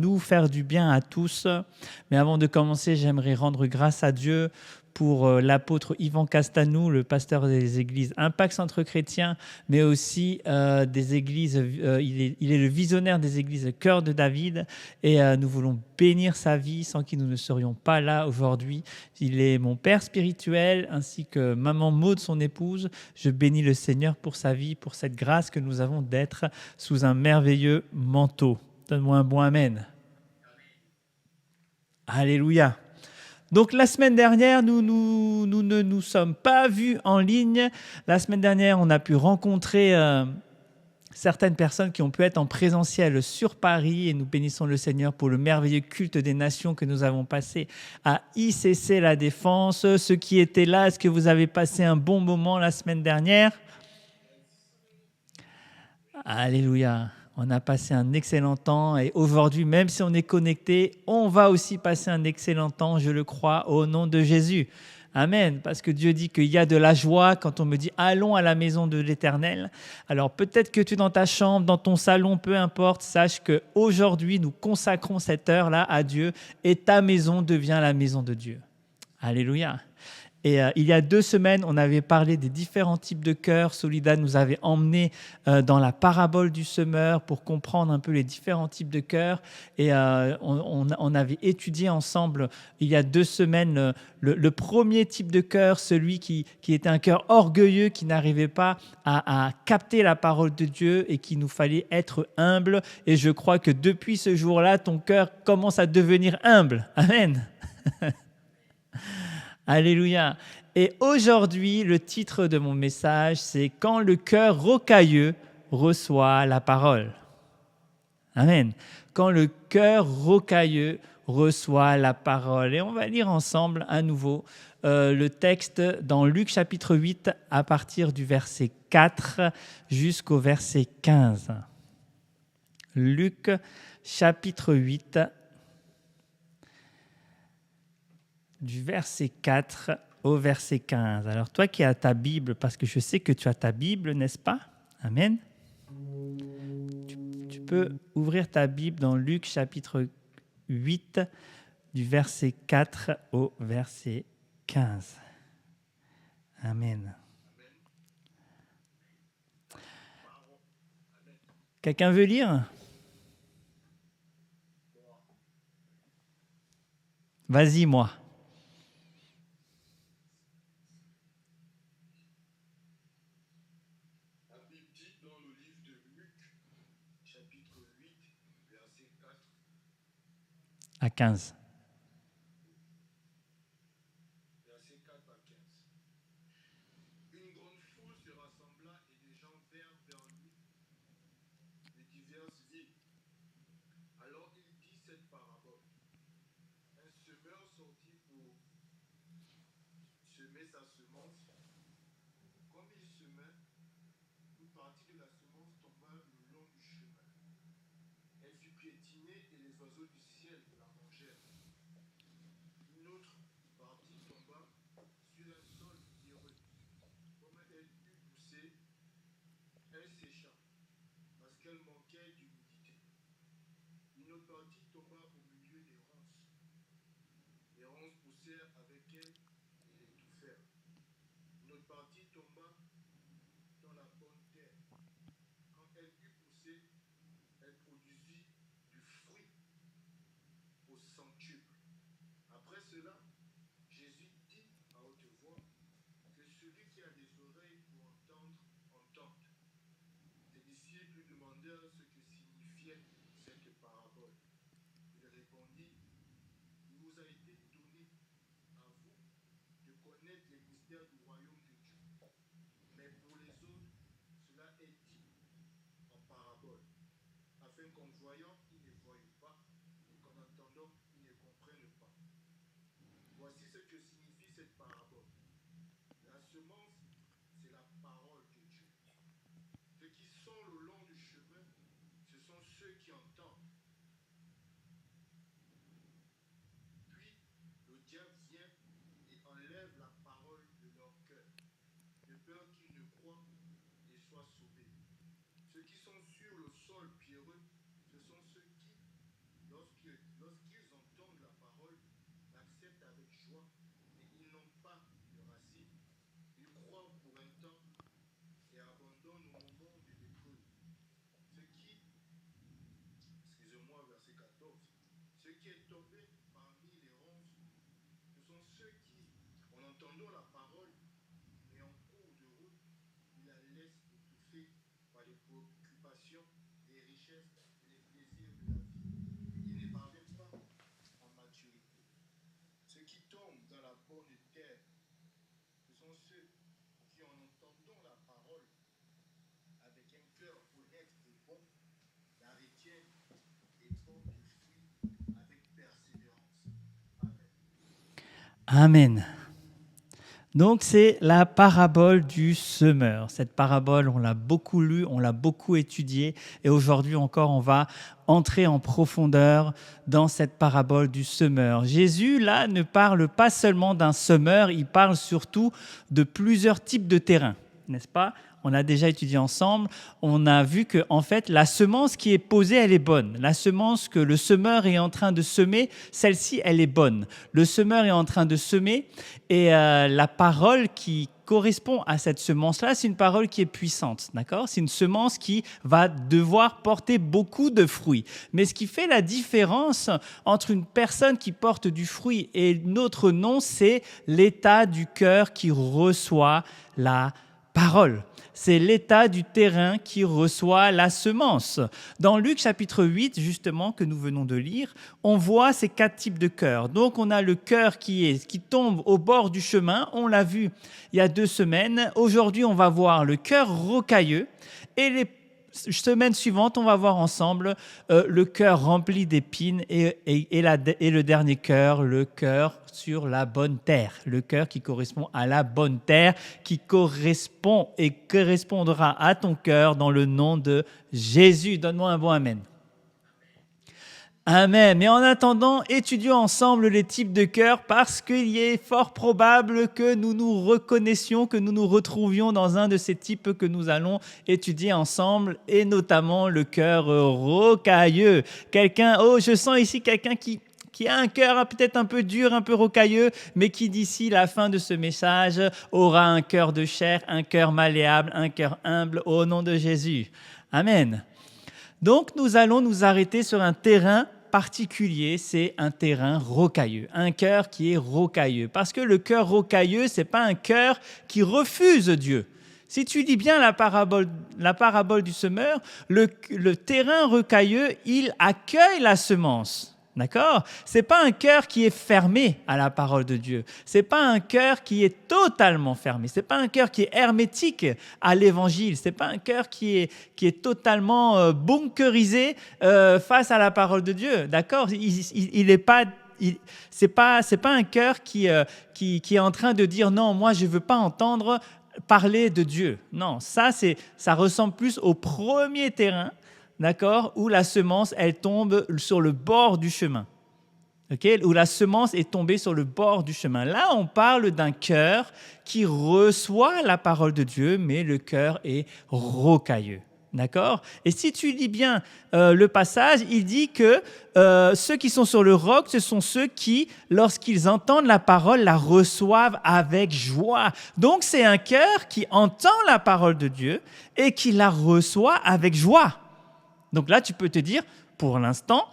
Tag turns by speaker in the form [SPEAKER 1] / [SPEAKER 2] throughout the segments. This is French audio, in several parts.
[SPEAKER 1] nous faire du bien à tous. Mais avant de commencer, j'aimerais rendre grâce à Dieu pour l'apôtre Yvan Castanou, le pasteur des églises Impact Centre Chrétien, mais aussi des églises, il est le visionnaire des églises Cœur de David, et nous voulons bénir sa vie sans qui nous ne serions pas là aujourd'hui. Il est mon père spirituel, ainsi que maman Maud, son épouse. Je bénis le Seigneur pour sa vie, pour cette grâce que nous avons d'être sous un merveilleux manteau. Donne-moi un bon amen. Alléluia. Donc la semaine dernière, nous ne nous sommes pas vus en ligne. La semaine dernière, on a pu rencontrer certaines personnes qui ont pu être en présentiel sur Paris, et nous bénissons le Seigneur pour le merveilleux culte des nations que nous avons passé à ICC La Défense. Ceux qui étaient là, est-ce que vous avez passé un bon moment la semaine dernière? Alléluia. On a passé un excellent temps, et aujourd'hui, même si on est connecté, on va aussi passer un excellent temps, je le crois, au nom de Jésus. Amen. Parce que Dieu dit qu'il y a de la joie quand on me dit allons à la maison de l'Éternel. Alors peut-être que tu es dans ta chambre, dans ton salon, peu importe, sache qu'aujourd'hui nous consacrons cette heure-là à Dieu, et ta maison devient la maison de Dieu. Alléluia. Et il y a 2 semaines, on avait parlé des différents types de cœurs. Soledad nous avait emmenés dans la parabole du semeur pour comprendre un peu les différents types de cœurs. Et on avait étudié ensemble, il y a 2 semaines, le premier type de cœur, celui qui était un cœur orgueilleux, qui n'arrivait pas à capter la parole de Dieu et qu'il nous fallait être humble. Et je crois que depuis ce jour-là, ton cœur commence à devenir humble. Amen. Alléluia. Et aujourd'hui, le titre de mon message, c'est « Quand le cœur rocailleux reçoit la parole ». Amen. Quand le cœur rocailleux reçoit la parole. Et on va lire ensemble à nouveau le texte dans Luc chapitre 8 à partir du verset 4 jusqu'au verset 15. Luc chapitre 8 du verset 4 au verset 15. Alors toi qui as ta Bible, parce que je sais que tu as ta Bible, n'est-ce pas? Amen. Tu peux ouvrir ta Bible dans Luc chapitre 8 du verset 4 au verset 15. Amen. Quelqu'un veut lire? Vas-y, moi. À 15.
[SPEAKER 2] lorsqu'ils entendent la parole, l'acceptent avec joie, mais ils n'ont pas de racine. Ils croient pour un temps et abandonnent au moment de l'école. Ce qui, excusez-moi, verset 14, ce qui est tombé parmi les ronces, ce sont ceux qui, en entendant la parole, mais en cours de route, ils la laissent étouffer par les préoccupations, les richesses et les plaisirs de la vie. Ils ne parviennent pas en maturité. Ceux qui tombent dans la bonne terre, ce sont ceux qui, en entendant la parole, avec un cœur honnête et bon, la retiennent et portent du fruit avec persévérance. Amen.
[SPEAKER 1] Amen. Donc c'est la parabole du semeur. Cette parabole, on l'a beaucoup lue, on l'a beaucoup étudiée et aujourd'hui encore, on va entrer en profondeur dans cette parabole du semeur. Jésus, là, ne parle pas seulement d'un semeur, il parle surtout de plusieurs types de terrains, n'est-ce pas ? On a déjà étudié ensemble, on a vu que en fait, la semence qui est posée, elle est bonne. La semence que le semeur est en train de semer, celle-ci, elle est bonne. Le semeur est en train de semer et la parole qui correspond à cette semence-là, c'est une parole qui est puissante, d'accord ? C'est une semence qui va devoir porter beaucoup de fruits. Mais ce qui fait la différence entre une personne qui porte du fruit et notre non, c'est l'état du cœur qui reçoit la parole. C'est l'état du terrain qui reçoit la semence. Dans Luc chapitre 8, justement, que nous venons de lire, on voit ces 4 types de cœurs. Donc, on a le cœur qui tombe au bord du chemin. On l'a vu il y a 2 semaines. Aujourd'hui, on va voir le cœur rocailleux. Et les semaines suivantes, on va voir ensemble le cœur rempli d'épines et le dernier cœur, le cœur sur la bonne terre. Le cœur qui correspond à la bonne terre, qui correspond et correspondra à ton cœur dans le nom de Jésus. Donne-moi un bon amen. Amen. Mais en attendant, étudions ensemble les types de cœurs parce qu'il est fort probable que nous nous reconnaissions, que nous nous retrouvions dans un de ces types que nous allons étudier ensemble et notamment le cœur rocailleux. Je sens ici quelqu'un qui a un cœur peut-être un peu dur, un peu rocailleux, mais qui d'ici la fin de ce message aura un cœur de chair, un cœur malléable, un cœur humble au nom de Jésus. Amen. Donc, nous allons nous arrêter sur un terrain particulier, c'est un terrain rocailleux, un cœur qui est rocailleux. Parce que le cœur rocailleux, ce n'est pas un cœur qui refuse Dieu. Si tu lis bien la parabole du semeur, le terrain rocailleux, il accueille la semence. D'accord ? C'est pas un cœur qui est fermé à la parole de Dieu. C'est pas un cœur qui est totalement fermé. C'est pas un cœur qui est hermétique à l'évangile. C'est pas un cœur qui est totalement bunkerisé face à la parole de Dieu. D'accord ? Il est pas. C'est pas un cœur qui est en train de dire non, moi je veux pas entendre parler de Dieu. Non, ça ressemble plus au premier terrain. D'accord, où la semence, elle tombe sur le bord du chemin. Okay, où la semence est tombée sur le bord du chemin. Là, on parle d'un cœur qui reçoit la parole de Dieu, mais le cœur est rocailleux. D'accord ? Et si tu lis bien le passage, il dit que ceux qui sont sur le roc, ce sont ceux qui, lorsqu'ils entendent la parole, la reçoivent avec joie. Donc, c'est un cœur qui entend la parole de Dieu et qui la reçoit avec joie. Donc là, tu peux te dire, pour l'instant,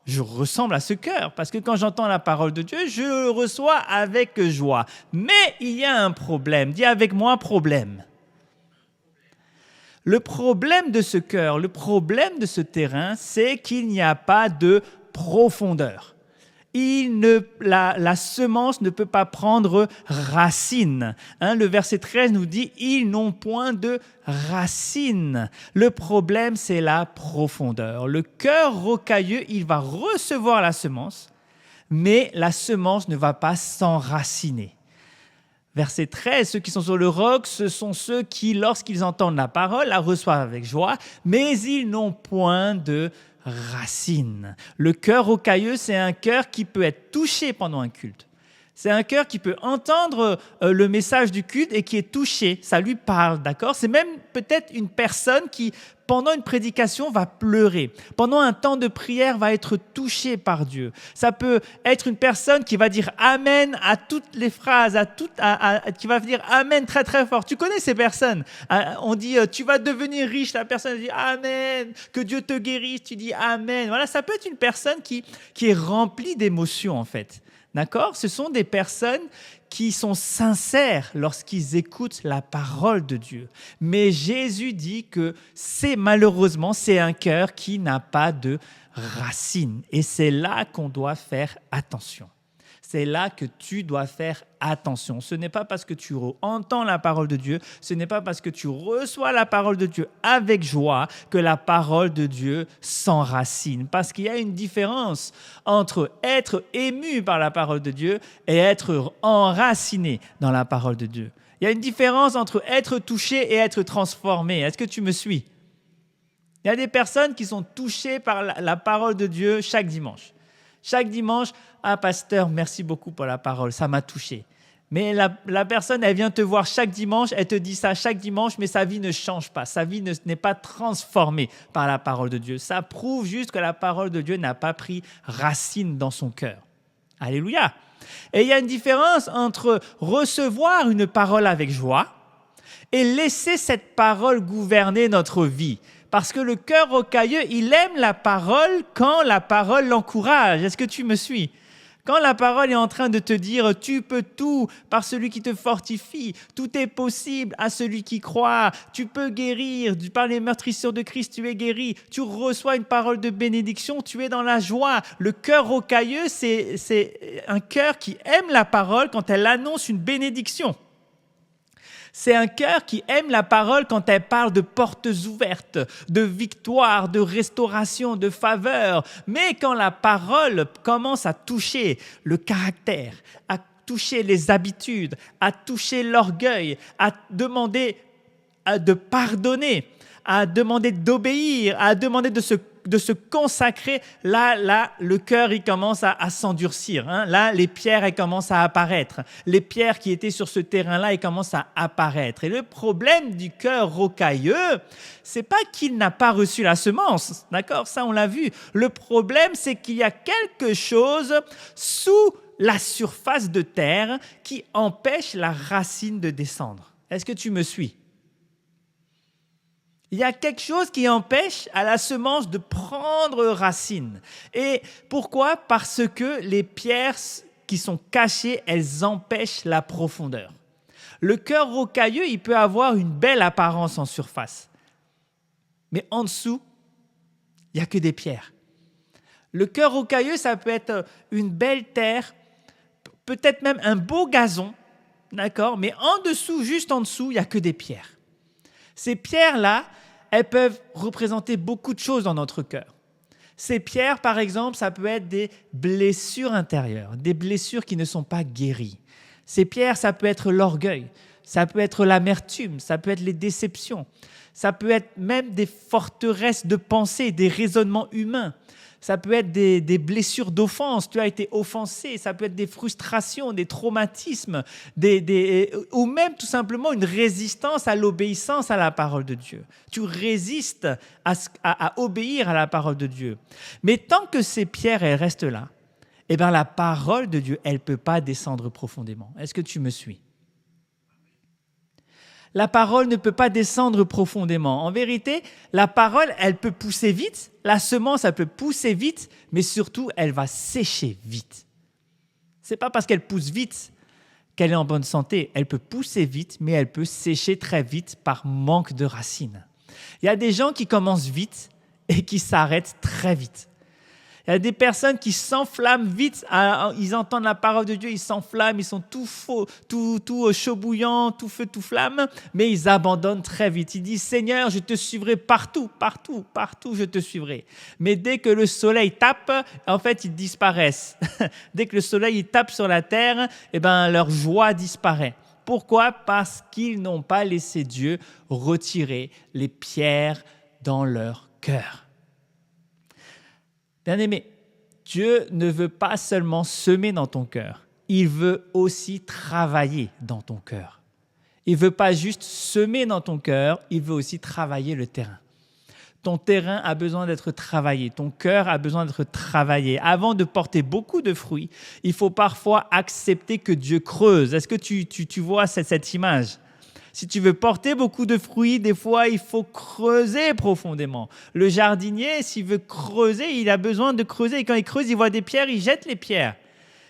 [SPEAKER 1] je ressemble à ce cœur. Parce que quand j'entends la parole de Dieu, je le reçois avec joie. Mais il y a un problème. Dis avec moi, problème. Le problème de ce cœur, le problème de ce terrain, c'est qu'il n'y a pas de profondeur. La semence ne peut pas prendre racine. Le verset 13 nous dit « Ils n'ont point de racine ». Le problème, c'est la profondeur. Le cœur rocailleux, il va recevoir la semence, mais la semence ne va pas s'enraciner. Verset 13, ceux qui sont sur le roc, ce sont ceux qui, lorsqu'ils entendent la parole, la reçoivent avec joie, mais ils n'ont point de racine. Le cœur rocailleux, c'est un cœur qui peut être touché pendant un culte. C'est un cœur qui peut entendre le message du culte et qui est touché. Ça lui parle, d'accord? C'est même peut-être une personne qui, pendant une prédication, va pleurer. Pendant un temps de prière, va être touchée par Dieu. Ça peut être une personne qui va dire Amen à toutes les phrases, qui va dire Amen très très fort. Tu connais ces personnes. On dit tu vas devenir riche. La personne dit Amen. Que Dieu te guérisse. Tu dis Amen. Voilà, ça peut être une personne qui est remplie d'émotions en fait. D'accord? Ce sont des personnes qui sont sincères lorsqu'ils écoutent la parole de Dieu. Mais Jésus dit que malheureusement, c'est un cœur qui n'a pas de racines. Et c'est là qu'on doit faire attention. C'est là que tu dois faire attention. Ce n'est pas parce que tu entends la parole de Dieu, ce n'est pas parce que tu reçois la parole de Dieu avec joie que la parole de Dieu s'enracine. Parce qu'il y a une différence entre être ému par la parole de Dieu et être enraciné dans la parole de Dieu. Il y a une différence entre être touché et être transformé. Est-ce que tu me suis? Il y a des personnes qui sont touchées par la parole de Dieu chaque dimanche. Chaque dimanche, ah pasteur, merci beaucoup pour la parole, ça m'a touché. Mais la personne, elle vient te voir chaque dimanche, elle te dit ça chaque dimanche, mais sa vie ne change pas, sa vie n'est pas transformée par la parole de Dieu. Ça prouve juste que la parole de Dieu n'a pas pris racine dans son cœur. Alléluia. Et il y a une différence entre recevoir une parole avec joie et laisser cette parole gouverner notre vie. Parce que le cœur rocailleux, il aime la parole quand la parole l'encourage. Est-ce que tu me suis? Quand la parole est en train de te dire « Tu peux tout par celui qui te fortifie, tout est possible à celui qui croit, tu peux guérir, par les meurtrissures de Christ, tu es guéri, tu reçois une parole de bénédiction, tu es dans la joie. » Le cœur rocailleux, c'est un cœur qui aime la parole quand elle annonce une bénédiction. C'est un cœur qui aime la parole quand elle parle de portes ouvertes, de victoire, de restauration, de faveur. Mais quand la parole commence à toucher le caractère, à toucher les habitudes, à toucher l'orgueil, à demander de pardonner, à demander d'obéir, à demander de se consacrer, là, le cœur, il commence à s'endurcir. Hein. Là, les pierres, elles commencent à apparaître. Les pierres qui étaient sur ce terrain-là, elles commencent à apparaître. Et le problème du cœur rocailleux, c'est pas qu'il n'a pas reçu la semence. D'accord? Ça, on l'a vu. Le problème, c'est qu'il y a quelque chose sous la surface de terre qui empêche la racine de descendre. Est-ce que tu me suis? Il y a quelque chose qui empêche à la semence de prendre racine. Et pourquoi? Parce que les pierres qui sont cachées, elles empêchent la profondeur. Le cœur rocailleux, il peut avoir une belle apparence en surface. Mais en dessous, il n'y a que des pierres. Le cœur rocailleux, ça peut être une belle terre, peut-être même un beau gazon, d'accord? Mais en dessous, juste en dessous, il n'y a que des pierres. Ces pierres-là, elles peuvent représenter beaucoup de choses dans notre cœur. Ces pierres, par exemple, ça peut être des blessures intérieures, des blessures qui ne sont pas guéries. Ces pierres, ça peut être l'orgueil, ça peut être l'amertume, ça peut être les déceptions, ça peut être même des forteresses de pensée, des raisonnements humains. Ça peut être des blessures d'offense, tu as été offensé, ça peut être des frustrations, des traumatismes, ou même tout simplement une résistance à l'obéissance à la parole de Dieu. Tu résistes à obéir à la parole de Dieu. Mais tant que ces pierres, elles restent là, eh bien la parole de Dieu, elle ne peut pas descendre profondément. Est-ce que tu me suis ? La parole ne peut pas descendre profondément. En vérité, la parole, elle peut pousser vite, la semence, elle peut pousser vite, mais surtout, elle va sécher vite. Ce n'est pas parce qu'elle pousse vite qu'elle est en bonne santé. Elle peut pousser vite, mais elle peut sécher très vite par manque de racines. Il y a des gens qui commencent vite et qui s'arrêtent très vite. Il y a des personnes qui s'enflamment vite, ils entendent la parole de Dieu, ils s'enflamment, ils sont tout faux, tout chaud bouillant, tout feu, tout flamme, mais ils abandonnent très vite. Ils disent « Seigneur, je te suivrai partout, partout, partout, je te suivrai. » Mais dès que le soleil tape, en fait, ils disparaissent. Dès que le soleil il tape sur la terre, eh ben, leur joie disparaît. Pourquoi? Parce qu'ils n'ont pas laissé Dieu retirer les pierres dans leur cœur. Bien-aimé, Dieu ne veut pas seulement semer dans ton cœur, il veut aussi travailler dans ton cœur. Il ne veut pas juste semer dans ton cœur, il veut aussi travailler le terrain. Ton terrain a besoin d'être travaillé, ton cœur a besoin d'être travaillé. Avant de porter beaucoup de fruits, il faut parfois accepter que Dieu creuse. Est-ce que tu vois cette image ? Si tu veux porter beaucoup de fruits, des fois, il faut creuser profondément. Le jardinier, s'il veut creuser, il a besoin de creuser. Et quand il creuse, il voit des pierres, il jette les pierres.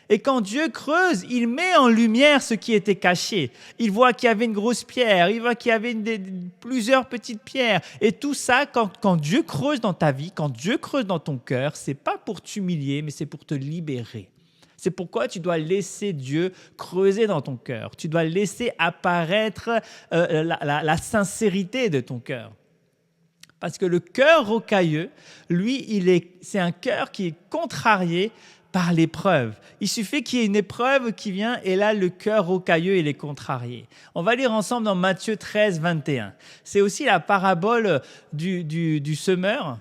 [SPEAKER 1] Et quand Dieu creuse, il met en lumière ce qui était caché. Il voit qu'il y avait une grosse pierre, il voit qu'il y avait plusieurs petites pierres. Et tout ça, quand Dieu creuse dans ta vie, quand Dieu creuse dans ton cœur, ce n'est pas pour t'humilier, mais c'est pour te libérer. C'est pourquoi tu dois laisser Dieu creuser dans ton cœur. Tu dois laisser apparaître la sincérité de ton cœur. Parce que le cœur rocailleux, lui, c'est un cœur qui est contrarié par l'épreuve. Il suffit qu'il y ait une épreuve qui vient et là, le cœur rocailleux, il est contrarié. On va lire ensemble dans Matthieu 13, 21. C'est aussi la parabole du semeur.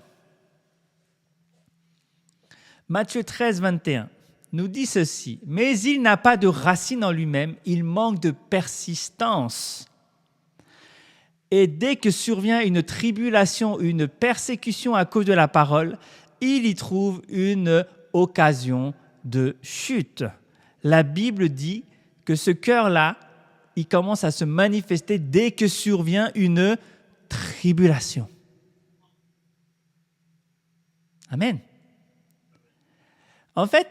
[SPEAKER 1] Matthieu 13, 21 nous dit ceci. « Mais il n'a pas de racine en lui-même, il manque de persistance. Et dès que survient une tribulation, une persécution à cause de la parole, il y trouve une occasion de chute. » La Bible dit que ce cœur-là, il commence à se manifester dès que survient une tribulation. Amen. En fait,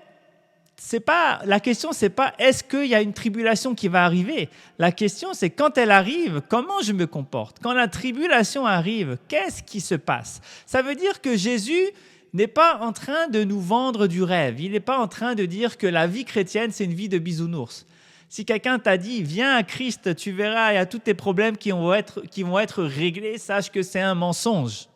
[SPEAKER 1] la question, c'est pas est-ce qu'il y a une tribulation qui va arriver. La question, c'est quand elle arrive, comment je me comporte. Quand la tribulation arrive, qu'est-ce qui se passe? Ça veut dire que Jésus n'est pas en train de nous vendre du rêve. Il n'est pas en train de dire que la vie chrétienne, c'est une vie de bisounours. Si quelqu'un t'a dit, viens à Christ, tu verras, il y a tous tes problèmes qui vont être réglés, sache que c'est un mensonge.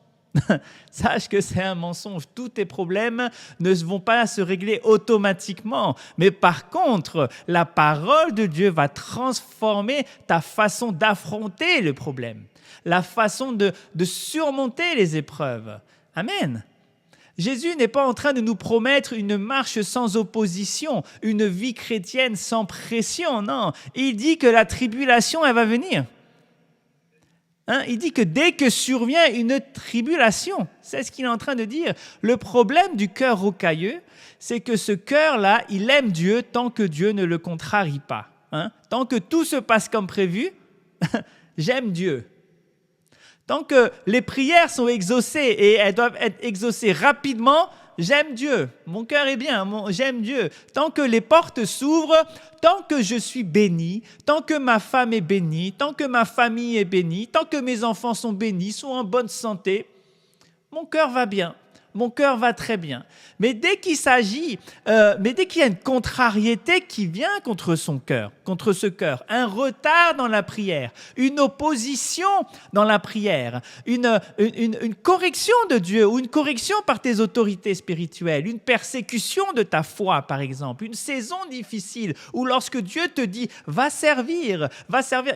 [SPEAKER 1] Sache que c'est un mensonge. Tous tes problèmes ne vont pas se régler automatiquement. Mais par contre, la parole de Dieu va transformer ta façon d'affronter le problème, la façon de surmonter les épreuves. Amen. Jésus n'est pas en train de nous promettre une marche sans opposition, une vie chrétienne sans pression. Non, il dit que la tribulation, elle va venir. Il dit que dès que survient une tribulation, c'est ce qu'il est en train de dire. Le problème du cœur rocailleux, c'est que ce cœur-là, il aime Dieu tant que Dieu ne le contrarie pas. Tant que tout se passe comme prévu, j'aime Dieu. Tant que les prières sont exaucées et elles doivent être exaucées rapidement, j'aime Dieu. Mon cœur est bien, j'aime Dieu. Tant que les portes s'ouvrent, tant que je suis béni, tant que ma femme est bénie, tant que ma famille est bénie, tant que mes enfants sont bénis, sont en bonne santé, mon cœur va bien. Mon cœur va très bien. Mais dès qu'il y a une contrariété qui vient contre son cœur, contre ce cœur, un retard dans la prière, une opposition dans la prière, une correction de Dieu ou une correction par tes autorités spirituelles, une persécution de ta foi, par exemple, une saison difficile où lorsque Dieu te dit « va servir »,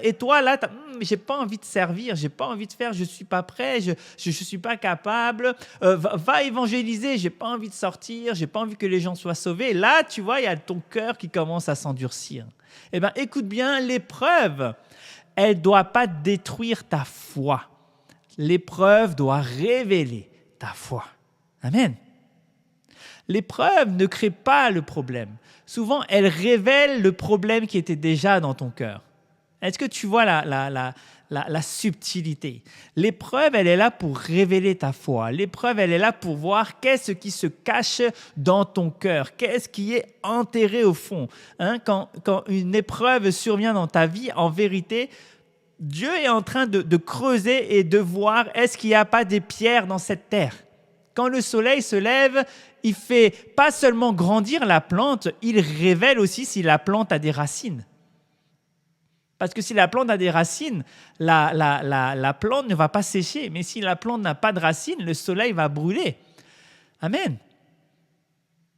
[SPEAKER 1] et toi là, j'ai pas envie de servir, j'ai pas envie de faire, je suis pas prêt, je suis pas capable, va évangéliser, j'ai pas envie de sortir, j'ai pas envie que les gens soient sauvés. Là, tu vois, il y a ton cœur qui commence à s'endurcir. Eh bien, écoute bien, l'épreuve, elle ne doit pas détruire ta foi. L'épreuve doit révéler ta foi. Amen. L'épreuve ne crée pas le problème. Souvent, elle révèle le problème qui était déjà dans ton cœur. Est-ce que tu vois la subtilité? L'épreuve, elle est là pour révéler ta foi. L'épreuve, elle est là pour voir qu'est-ce qui se cache dans ton cœur, qu'est-ce qui est enterré au fond. Quand une épreuve survient dans ta vie, en vérité, Dieu est en train de creuser et de voir est-ce qu'il n'y a pas des pierres dans cette terre. Quand le soleil se lève, il fait pas seulement grandir la plante, il révèle aussi si la plante a des racines. Parce que si la plante a des racines, la plante ne va pas sécher. Mais si la plante n'a pas de racines, le soleil va brûler. Amen.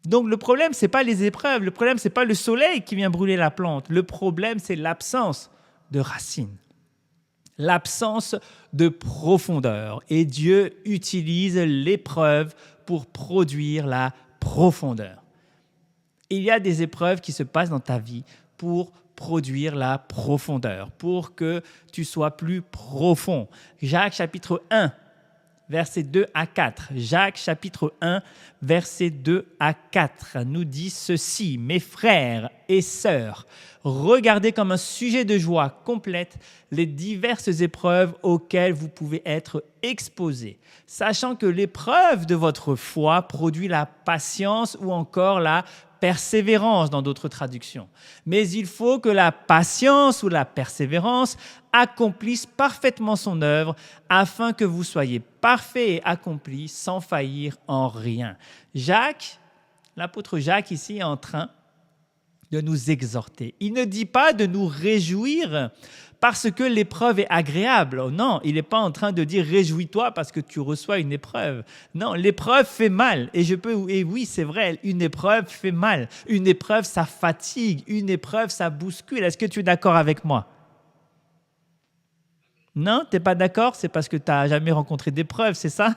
[SPEAKER 1] Donc le problème, ce n'est pas les épreuves. Le problème, ce n'est pas le soleil qui vient brûler la plante. Le problème, c'est l'absence de racines. L'absence de profondeur. Et Dieu utilise l'épreuve pour produire la profondeur. Il y a des épreuves qui se passent dans ta vie pour produire la profondeur, pour que tu sois plus profond. Jacques chapitre 1, versets 2 à 4. Jacques chapitre 1, versets 2 à 4 nous dit ceci. Mes frères et sœurs, regardez comme un sujet de joie complète les diverses épreuves auxquelles vous pouvez être exposés, sachant que l'épreuve de votre foi produit la patience ou encore la persévérance dans d'autres traductions. Mais il faut que la patience ou la persévérance accomplisse parfaitement son œuvre afin que vous soyez parfaits et accomplis sans faillir en rien. L'apôtre Jacques ici est en train de nous exhorter. Il ne dit pas de nous réjouir parce que l'épreuve est agréable. Oh non, il n'est pas en train de dire réjouis-toi parce que tu reçois une épreuve. Non, l'épreuve fait mal. Et oui, c'est vrai, une épreuve fait mal. Une épreuve, ça fatigue. Une épreuve, ça bouscule. Est-ce que tu es d'accord avec moi? Non, tu n'es pas d'accord? C'est parce que tu n'as jamais rencontré d'épreuve, c'est ça?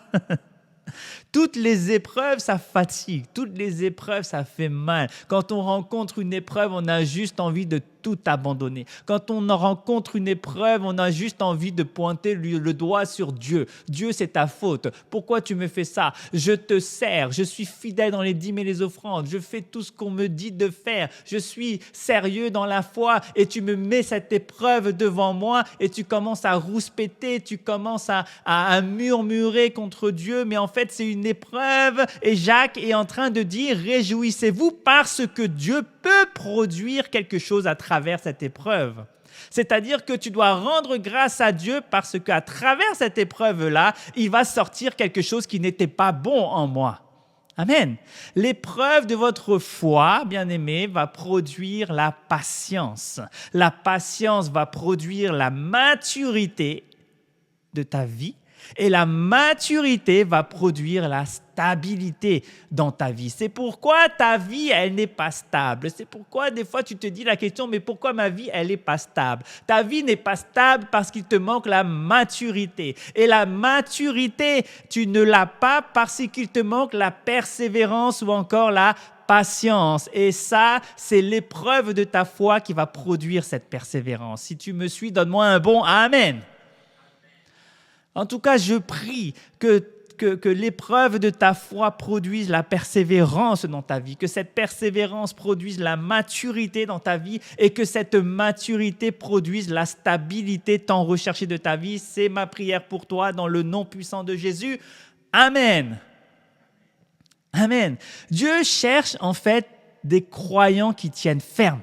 [SPEAKER 1] Toutes les épreuves, ça fatigue. Toutes les épreuves, ça fait mal. Quand on rencontre une épreuve, on a juste envie de tout abandonner. Quand on rencontre une épreuve, on a juste envie de pointer le doigt sur Dieu. Dieu, c'est ta faute. Pourquoi tu me fais ça? Je te sers. Je suis fidèle dans les dîmes et les offrandes. Je fais tout ce qu'on me dit de faire. Je suis sérieux dans la foi et tu me mets cette épreuve devant moi et tu commences à rouspéter, tu commences à murmurer contre Dieu. Mais en fait, c'est une épreuve et Jacques est en train de dire réjouissez-vous parce que Dieu peut produire quelque chose à travers cette épreuve. C'est-à-dire que tu dois rendre grâce à Dieu parce qu'à travers cette épreuve-là, il va sortir quelque chose qui n'était pas bon en moi. Amen. L'épreuve de votre foi, bien-aimés, va produire la patience. La patience va produire la maturité de ta vie. Et la maturité va produire la stabilité dans ta vie. C'est pourquoi ta vie, elle n'est pas stable. C'est pourquoi des fois tu te dis la question, mais pourquoi ma vie, elle n'est pas stable? Ta vie n'est pas stable parce qu'il te manque la maturité. Et la maturité, tu ne l'as pas parce qu'il te manque la persévérance ou encore la patience. Et ça, c'est l'épreuve de ta foi qui va produire cette persévérance. Si tu me suis, donne-moi un bon Amen. En tout cas, je prie que l'épreuve de ta foi produise la persévérance dans ta vie, que cette persévérance produise la maturité dans ta vie et que cette maturité produise la stabilité tant recherchée de ta vie. C'est ma prière pour toi dans le nom puissant de Jésus. Amen. Amen. Dieu cherche en fait des croyants qui tiennent ferme.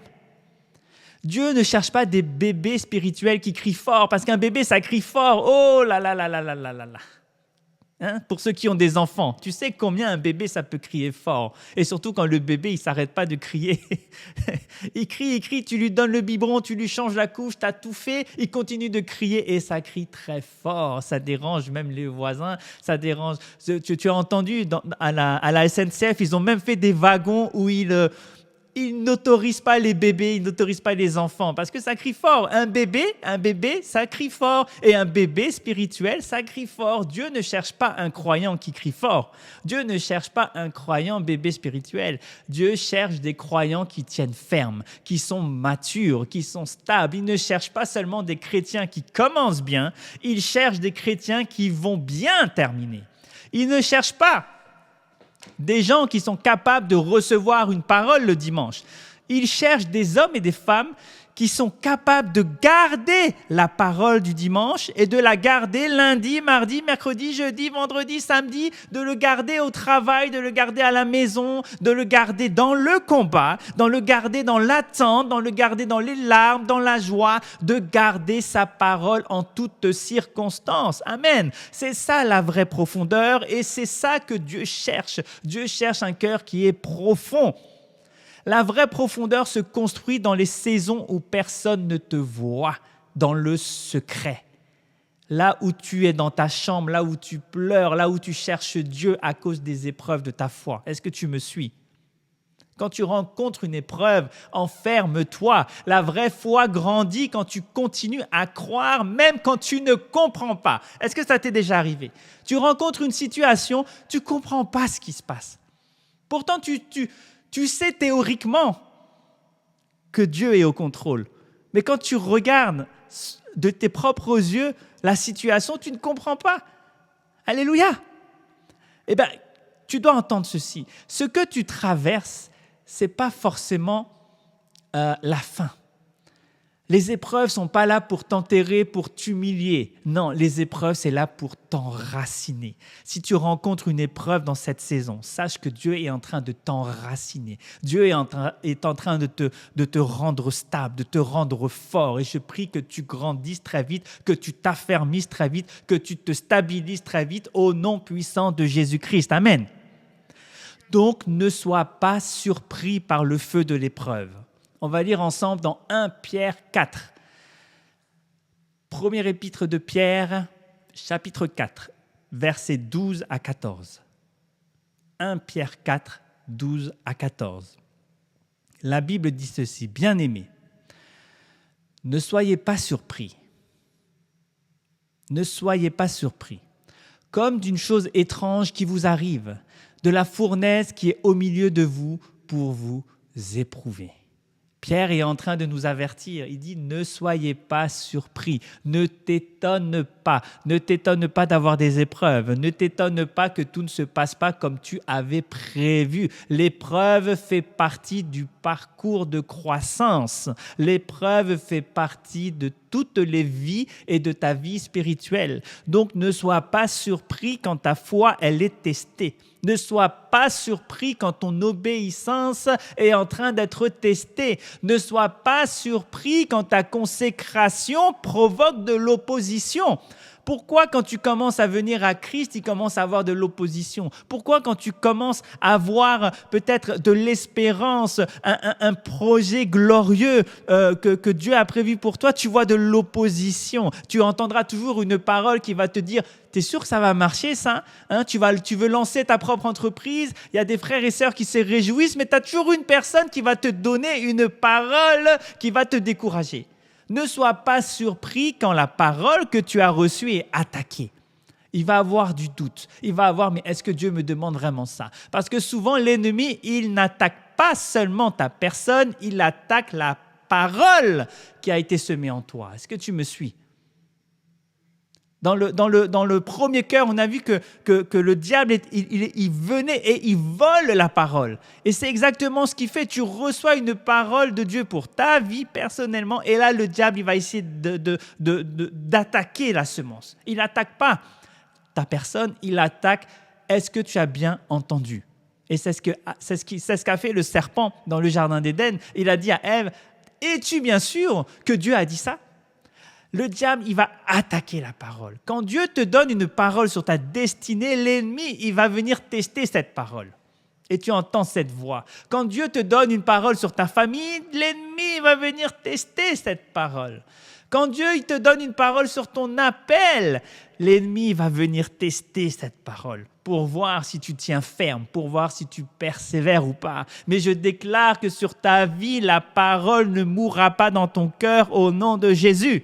[SPEAKER 1] Dieu ne cherche pas des bébés spirituels qui crient fort, parce qu'un bébé, ça crie fort. Oh là là là là là là là là. Hein? Pour ceux qui ont des enfants, tu sais combien un bébé, ça peut crier fort. Et surtout quand le bébé, il ne s'arrête pas de crier. Il crie, tu lui donnes le biberon, tu lui changes la couche, tu as tout fait, il continue de crier et ça crie très fort. Ça dérange même les voisins, ça dérange. Tu as entendu, à la SNCF, ils ont même fait des wagons où ils n'autorisent pas les bébés, ils n'autorisent pas les enfants parce que ça crie fort. Un bébé, ça crie fort. Et un bébé spirituel, ça crie fort. Dieu ne cherche pas un croyant qui crie fort. Dieu ne cherche pas un croyant bébé spirituel. Dieu cherche des croyants qui tiennent ferme, qui sont matures, qui sont stables. Il ne cherche pas seulement des chrétiens qui commencent bien, il cherche des chrétiens qui vont bien terminer. Il ne cherche pas des gens qui sont capables de recevoir une parole le dimanche. Ils cherchent des hommes et des femmes qui sont capables de garder la parole du dimanche et de la garder lundi, mardi, mercredi, jeudi, vendredi, samedi, de le garder au travail, de le garder à la maison, de le garder dans le combat, de le garder dans l'attente, de le garder dans les larmes, dans la joie, de garder sa parole en toutes circonstances. Amen. C'est ça la vraie profondeur et c'est ça que Dieu cherche. Dieu cherche un cœur qui est profond. La vraie profondeur se construit dans les saisons où personne ne te voit, dans le secret. Là où tu es dans ta chambre, là où tu pleures, là où tu cherches Dieu à cause des épreuves de ta foi. Est-ce que tu me suis? Quand tu rencontres une épreuve, enferme-toi. La vraie foi grandit quand tu continues à croire, même quand tu ne comprends pas. Est-ce que ça t'est déjà arrivé? Tu rencontres une situation, tu ne comprends pas ce qui se passe. Pourtant, tu Tu sais théoriquement que Dieu est au contrôle. Mais quand tu regardes de tes propres yeux la situation, tu ne comprends pas. Alléluia. Eh bien, tu dois entendre ceci. Ce que tu traverses, ce n'est pas forcément la fin. Les épreuves ne sont pas là pour t'enterrer, pour t'humilier. Non, les épreuves, c'est là pour t'enraciner. Si tu rencontres une épreuve dans cette saison, sache que Dieu est en train de t'enraciner. Dieu est en train de te rendre stable, de te rendre fort. Et je prie que tu grandisses très vite, que tu t'affermisses très vite, que tu te stabilises très vite au nom puissant de Jésus-Christ. Amen. Donc, ne sois pas surpris par le feu de l'épreuve. On va lire ensemble dans 1 Pierre 4. Premier épître de Pierre, chapitre 4, versets 12 à 14. 1 Pierre 4, 12 à 14. La Bible dit ceci, « Bien-aimés, ne soyez pas surpris. Ne soyez pas surpris, comme d'une chose étrange qui vous arrive, de la fournaise qui est au milieu de vous pour vous éprouver. » Pierre est en train de nous avertir. Il dit, ne soyez pas surpris, ne t'étonne pas d'avoir des épreuves, ne t'étonne pas que tout ne se passe pas comme tu avais prévu. L'épreuve fait partie du parcours de croissance. L'épreuve fait partie de toutes les vies et de ta vie spirituelle. Donc, ne sois pas surpris quand ta foi, elle est testée. Ne sois pas surpris quand ton obéissance est en train d'être testée. Ne sois pas surpris quand ta consécration provoque de l'opposition. Pourquoi quand tu commences à venir à Christ, il commence à avoir de l'opposition? Pourquoi quand tu commences à avoir peut-être de l'espérance, un projet glorieux que Dieu a prévu pour toi, tu vois de l'opposition? Tu entendras toujours une parole qui va te dire « T'es sûr que ça va marcher ça tu veux lancer ta propre entreprise, il y a des frères et sœurs qui se réjouissent, mais tu as toujours une personne qui va te donner une parole qui va te décourager. » Ne sois pas surpris quand la parole que tu as reçue est attaquée. Il va avoir du doute. Il va avoir, mais est-ce que Dieu me demande vraiment ça? Parce que souvent, l'ennemi, il n'attaque pas seulement ta personne, il attaque la parole qui a été semée en toi. Est-ce que tu me suis? Dans le premier cœur, on a vu que le diable, il venait et il vole la parole. Et c'est exactement ce qu'il fait. Tu reçois une parole de Dieu pour ta vie personnellement. Et là, le diable, il va essayer d'attaquer la semence. Il n'attaque pas ta personne, il attaque est-ce que tu as bien entendu? Et c'est ce qu'a fait le serpent dans le jardin d'Éden. Il a dit à Ève, es-tu bien sûr que Dieu a dit ça? Le diable, il va attaquer la parole. Quand Dieu te donne une parole sur ta destinée, l'ennemi, il va venir tester cette parole. Et tu entends cette voix. Quand Dieu te donne une parole sur ta famille, l'ennemi va venir tester cette parole. Quand Dieu il te donne une parole sur ton appel, l'ennemi va venir tester cette parole pour voir si tu tiens ferme, pour voir si tu persévères ou pas. Mais je déclare que sur ta vie, la parole ne mourra pas dans ton cœur au nom de Jésus.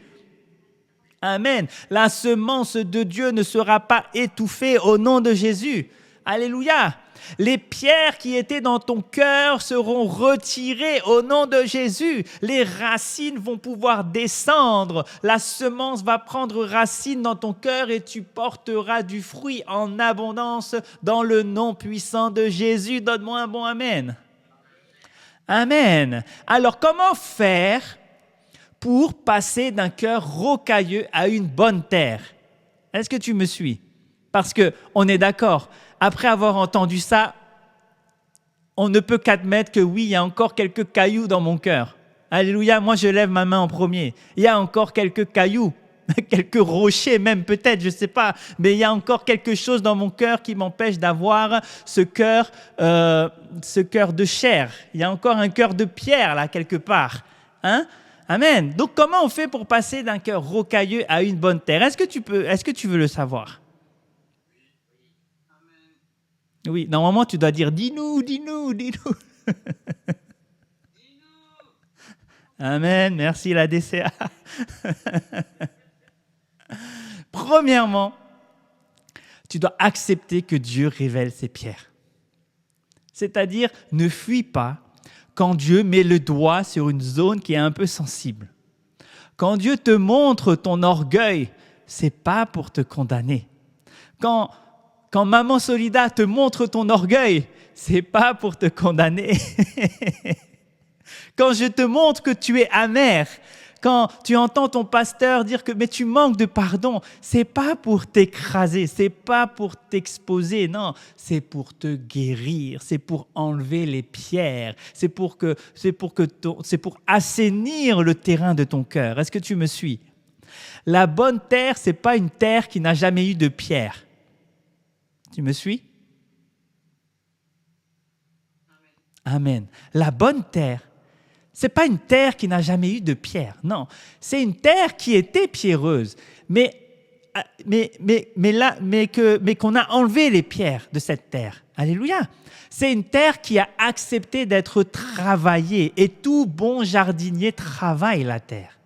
[SPEAKER 1] Amen. La semence de Dieu ne sera pas étouffée au nom de Jésus. Alléluia. Les pierres qui étaient dans ton cœur seront retirées au nom de Jésus. Les racines vont pouvoir descendre. La semence va prendre racine dans ton cœur et tu porteras du fruit en abondance dans le nom puissant de Jésus. Donne-moi un bon amen. Amen. Alors, comment faire pour passer d'un cœur rocailleux à une bonne terre? Est-ce que tu me suis? Parce qu'on est d'accord, après avoir entendu ça, on ne peut qu'admettre que oui, il y a encore quelques cailloux dans mon cœur. Alléluia, moi je lève ma main en premier. Il y a encore quelques cailloux, quelques rochers même peut-être, je ne sais pas, mais il y a encore quelque chose dans mon cœur qui m'empêche d'avoir ce cœur de chair. Il y a encore un cœur de pierre là quelque part. Amen. Donc, comment on fait pour passer d'un cœur rocailleux à une bonne terre? Est-ce que tu veux le savoir? Oui, normalement, tu dois dire « dis-nous, dis-nous, dis-nous ». Amen, merci la DCA. Premièrement, tu dois accepter que Dieu révèle ses pierres. C'est-à-dire, ne fuis pas quand Dieu met le doigt sur une zone qui est un peu sensible. Quand Dieu te montre ton orgueil, c'est pas pour te condamner. Quand Maman Solida te montre ton orgueil, c'est pas pour te condamner. Quand je te montre que tu es amer, quand tu entends ton pasteur dire que mais tu manques de pardon, c'est pas pour t'écraser, c'est pas pour t'exposer, non, c'est pour te guérir, c'est pour enlever les pierres, c'est pour assainir le terrain de ton cœur. Est-ce que tu me suis? La bonne terre, c'est pas une terre qui n'a jamais eu de pierre. Tu me suis? Amen. La bonne terre, c'est pas une terre qui n'a jamais eu de pierre, non. C'est une terre qui était pierreuse, mais qu'on a enlevé les pierres de cette terre. Alléluia. C'est une terre qui a accepté d'être travaillée, et tout bon jardinier travaille la terre.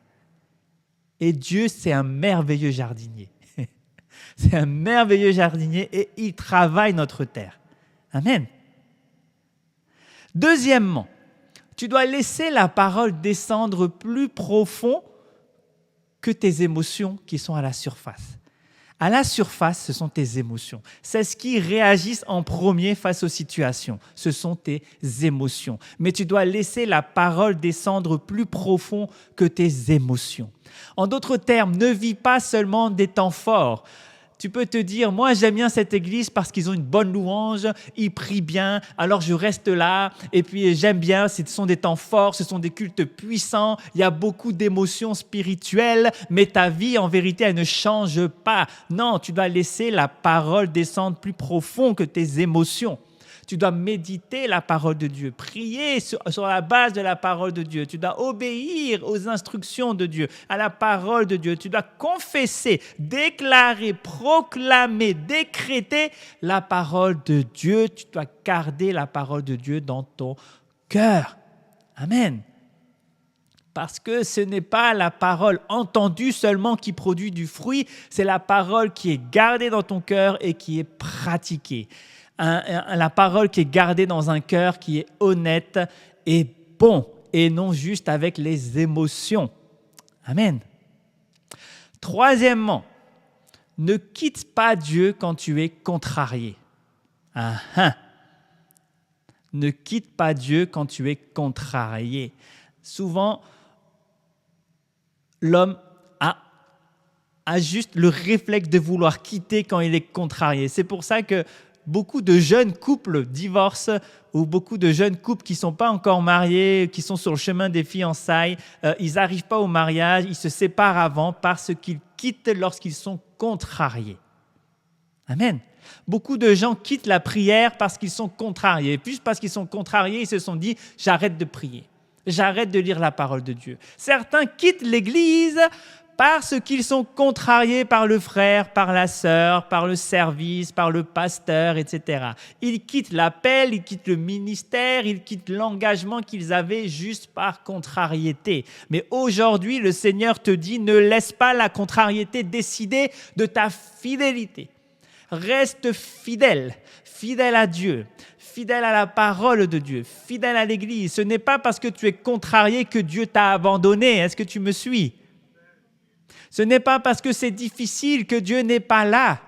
[SPEAKER 1] Et Dieu, c'est un merveilleux jardinier. C'est un merveilleux jardinier et il travaille notre terre. Amen. Deuxièmement, tu dois laisser la parole descendre plus profond que tes émotions qui sont à la surface. À la surface, ce sont tes émotions. C'est ce qui réagissent en premier face aux situations. Ce sont tes émotions. Mais tu dois laisser la parole descendre plus profond que tes émotions. En d'autres termes, ne vis pas seulement des temps forts. Tu peux te dire, moi j'aime bien cette église parce qu'ils ont une bonne louange, ils prient bien, alors je reste là, et puis j'aime bien, ce sont des temps forts, ce sont des cultes puissants, il y a beaucoup d'émotions spirituelles, mais ta vie en vérité, elle ne change pas. Non, tu dois laisser la parole descendre plus profond que tes émotions. Tu dois méditer la parole de Dieu, prier sur la base de la parole de Dieu. Tu dois obéir aux instructions de Dieu, à la parole de Dieu. Tu dois confesser, déclarer, proclamer, décréter la parole de Dieu. Tu dois garder la parole de Dieu dans ton cœur. Amen. Parce que ce n'est pas la parole entendue seulement qui produit du fruit, c'est la parole qui est gardée dans ton cœur et qui est pratiquée. La parole qui est gardée dans un cœur qui est honnête et bon, et non juste avec les émotions. Amen. Troisièmement, ne quitte pas Dieu quand tu es contrarié. Ne quitte pas Dieu quand tu es contrarié. Souvent, l'homme a juste le réflexe de vouloir quitter quand il est contrarié. C'est pour ça que beaucoup de jeunes couples divorcent ou beaucoup de jeunes couples qui ne sont pas encore mariés, qui sont sur le chemin des fiançailles, ils n'arrivent pas au mariage, ils se séparent avant parce qu'ils quittent lorsqu'ils sont contrariés. Amen. Beaucoup de gens quittent la prière parce qu'ils sont contrariés. Puis parce qu'ils sont contrariés, ils se sont dit « j'arrête de prier, j'arrête de lire la parole de Dieu ». Certains quittent l'Église parce qu'ils sont contrariés par le frère, par la sœur, par le service, par le pasteur, etc. Ils quittent l'appel, ils quittent le ministère, ils quittent l'engagement qu'ils avaient juste par contrariété. Mais aujourd'hui, le Seigneur te dit, ne laisse pas la contrariété décider de ta fidélité. Reste fidèle, fidèle à Dieu, fidèle à la parole de Dieu, fidèle à l'Église. Ce n'est pas parce que tu es contrarié que Dieu t'a abandonné. Est-ce que tu me suis ? Ce n'est pas parce que c'est difficile que Dieu n'est pas là.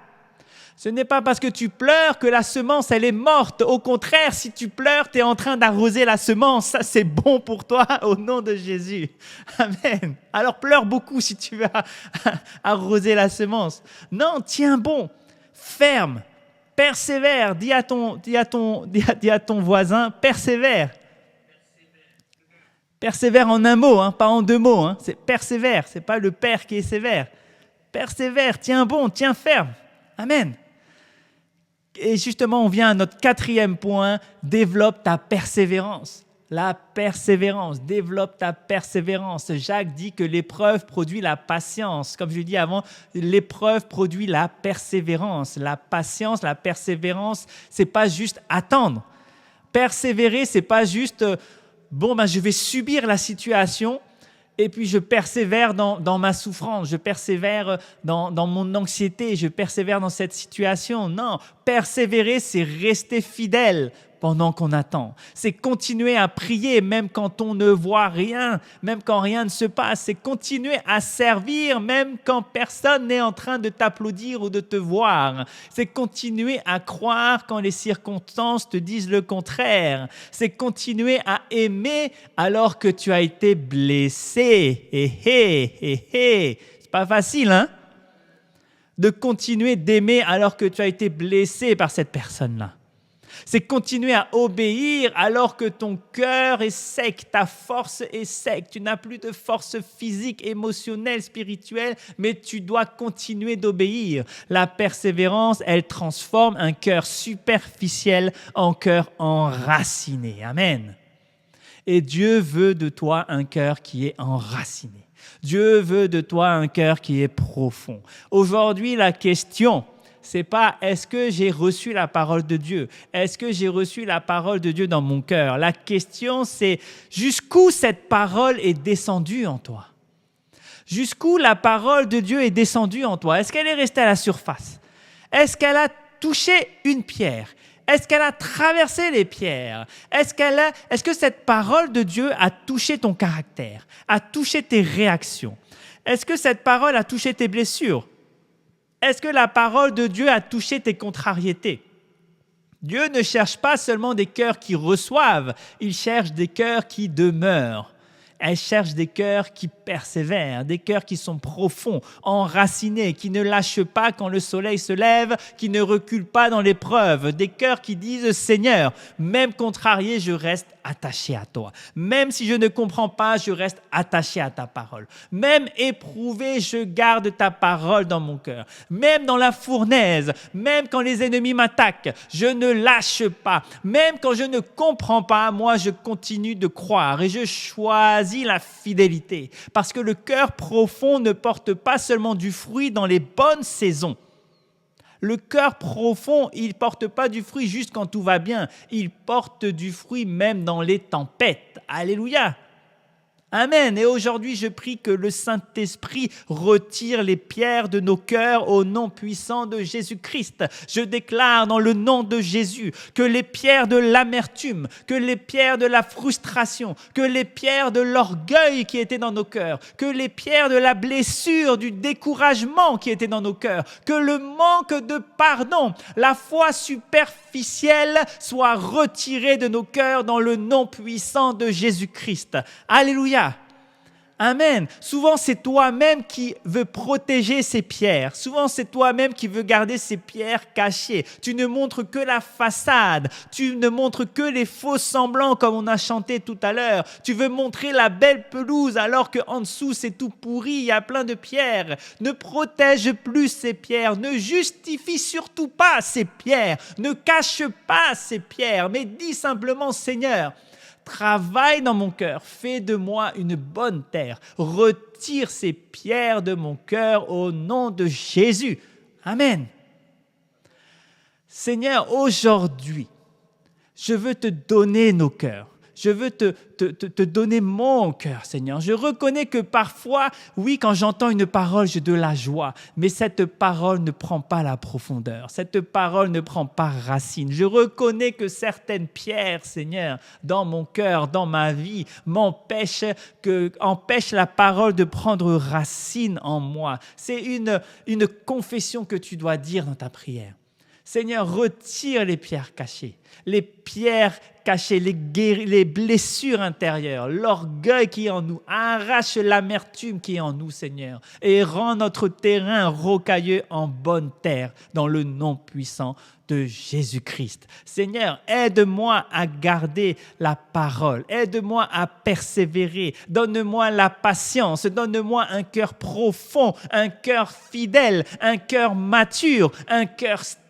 [SPEAKER 1] Ce n'est pas parce que tu pleures que la semence, elle est morte. Au contraire, si tu pleures, tu es en train d'arroser la semence. Ça, c'est bon pour toi au nom de Jésus. Amen. Alors pleure beaucoup si tu veux arroser la semence. Non, tiens bon, ferme, persévère. Dis à ton voisin, persévère. Persévère en un mot, pas en deux mots. C'est persévère, ce n'est pas le Père qui est sévère. Persévère, tiens bon, tiens ferme. Amen. Et justement, on vient à notre 4e point, développe ta persévérance. La persévérance, développe ta persévérance. Jacques dit que l'épreuve produit la patience. Comme je l'ai dit avant, l'épreuve produit la persévérance. La patience, la persévérance, ce n'est pas juste attendre. Persévérer, ce n'est pas juste... je vais subir la situation et puis je persévère dans ma souffrance, je persévère dans mon anxiété, je persévère dans cette situation. Non, persévérer, c'est rester fidèle, pendant qu'on attend. C'est continuer à prier même quand on ne voit rien, même quand rien ne se passe. C'est continuer à servir même quand personne n'est en train de t'applaudir ou de te voir. C'est continuer à croire quand les circonstances te disent le contraire. C'est continuer à aimer alors que tu as été blessé. C'est pas facile, hein? De continuer d'aimer alors que tu as été blessé par cette personne-là. C'est continuer à obéir alors que ton cœur est sec, ta force est sec. Tu n'as plus de force physique, émotionnelle, spirituelle, mais tu dois continuer d'obéir. La persévérance, elle transforme un cœur superficiel en cœur enraciné. Amen. Et Dieu veut de toi un cœur qui est enraciné. Dieu veut de toi un cœur qui est profond. Aujourd'hui, la question, c'est pas est-ce que j'ai reçu la parole de Dieu? Est-ce que j'ai reçu la parole de Dieu dans mon cœur? La question, c'est jusqu'où cette parole est descendue en toi? Jusqu'où la parole de Dieu est descendue en toi? Est-ce qu'elle est restée à la surface? Est-ce qu'elle a touché une pierre? Est-ce qu'elle a traversé les pierres? Est-ce que cette parole de Dieu a touché ton caractère, a touché tes réactions? Est-ce que cette parole a touché tes blessures? Est-ce que la parole de Dieu a touché tes contrariétés? Dieu ne cherche pas seulement des cœurs qui reçoivent, il cherche des cœurs qui demeurent. Elle cherche des cœurs qui persévèrent, des cœurs qui sont profonds, enracinés, qui ne lâchent pas quand le soleil se lève, qui ne reculent pas dans l'épreuve, des cœurs qui disent « Seigneur, même contrarié, je reste attaché à toi. Même si je ne comprends pas, je reste attaché à ta parole. Même éprouvé, je garde ta parole dans mon cœur. Même dans la fournaise, même quand les ennemis m'attaquent, je ne lâche pas. Même quand je ne comprends pas, moi, je continue de croire et je choisis la fidélité. Parce que le cœur profond ne porte pas seulement du fruit dans les bonnes saisons. Le cœur profond, il ne porte pas du fruit juste quand tout va bien. Il porte du fruit même dans les tempêtes. Alléluia. Amen. Et aujourd'hui, je prie que le Saint-Esprit retire les pierres de nos cœurs au nom puissant de Jésus-Christ. Je déclare dans le nom de Jésus que les pierres de l'amertume, que les pierres de la frustration, que les pierres de l'orgueil qui étaient dans nos cœurs, que les pierres de la blessure, du découragement qui étaient dans nos cœurs, que le manque de pardon, la foi superficielle soit retirée de nos cœurs dans le nom puissant de Jésus-Christ. Alléluia. Amen. Souvent, c'est toi-même qui veux protéger ces pierres. Souvent, c'est toi-même qui veux garder ces pierres cachées. Tu ne montres que la façade. Tu ne montres que les faux semblants, comme on a chanté tout à l'heure. Tu veux montrer la belle pelouse, alors qu'en dessous, c'est tout pourri. Il y a plein de pierres. Ne protège plus ces pierres. Ne justifie surtout pas ces pierres. Ne cache pas ces pierres. Mais dis simplement, Seigneur, travaille dans mon cœur, fais de moi une bonne terre, retire ces pierres de mon cœur au nom de Jésus. Amen. Seigneur, aujourd'hui, je veux te donner nos cœurs. Je veux te donner mon cœur, Seigneur. Je reconnais que parfois, oui, quand j'entends une parole, j'ai de la joie, mais cette parole ne prend pas la profondeur. Cette parole ne prend pas racine. Je reconnais que certaines pierres, Seigneur, dans mon cœur, dans ma vie, empêchent la parole de prendre racine en moi. C'est une confession que tu dois dire dans ta prière. Seigneur, retire les pierres cachées, les blessures intérieures, l'orgueil qui est en nous, arrache l'amertume qui est en nous, Seigneur, et rend notre terrain rocailleux en bonne terre, dans le nom puissant de Jésus-Christ. Seigneur, aide-moi à garder la parole, aide-moi à persévérer, donne-moi la patience, donne-moi un cœur profond, un cœur fidèle, un cœur mature, un cœur stable,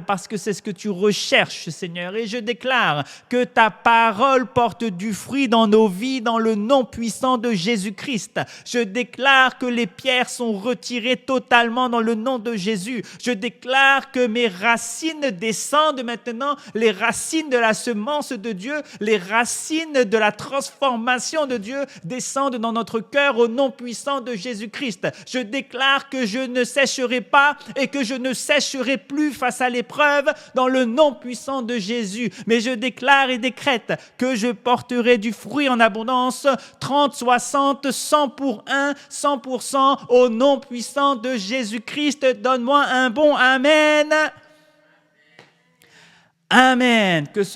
[SPEAKER 1] parce que c'est ce que tu recherches, Seigneur. Et je déclare que ta parole porte du fruit dans nos vies, dans le nom puissant de Jésus-Christ. Je déclare que les pierres sont retirées totalement dans le nom de Jésus. Je déclare que mes racines descendent maintenant, les racines de la semence de Dieu, les racines de la transformation de Dieu descendent dans notre cœur au nom puissant de Jésus-Christ. Je déclare que je ne sécherai pas et que je ne sécherai plus face à l'épreuve dans le nom puissant de Jésus. mais je déclare et décrète que je porterai du fruit en abondance, 30, 60, 100 pour 1, 100% au nom puissant de Jésus-Christ. Donne-moi un bon Amen. Amen. Que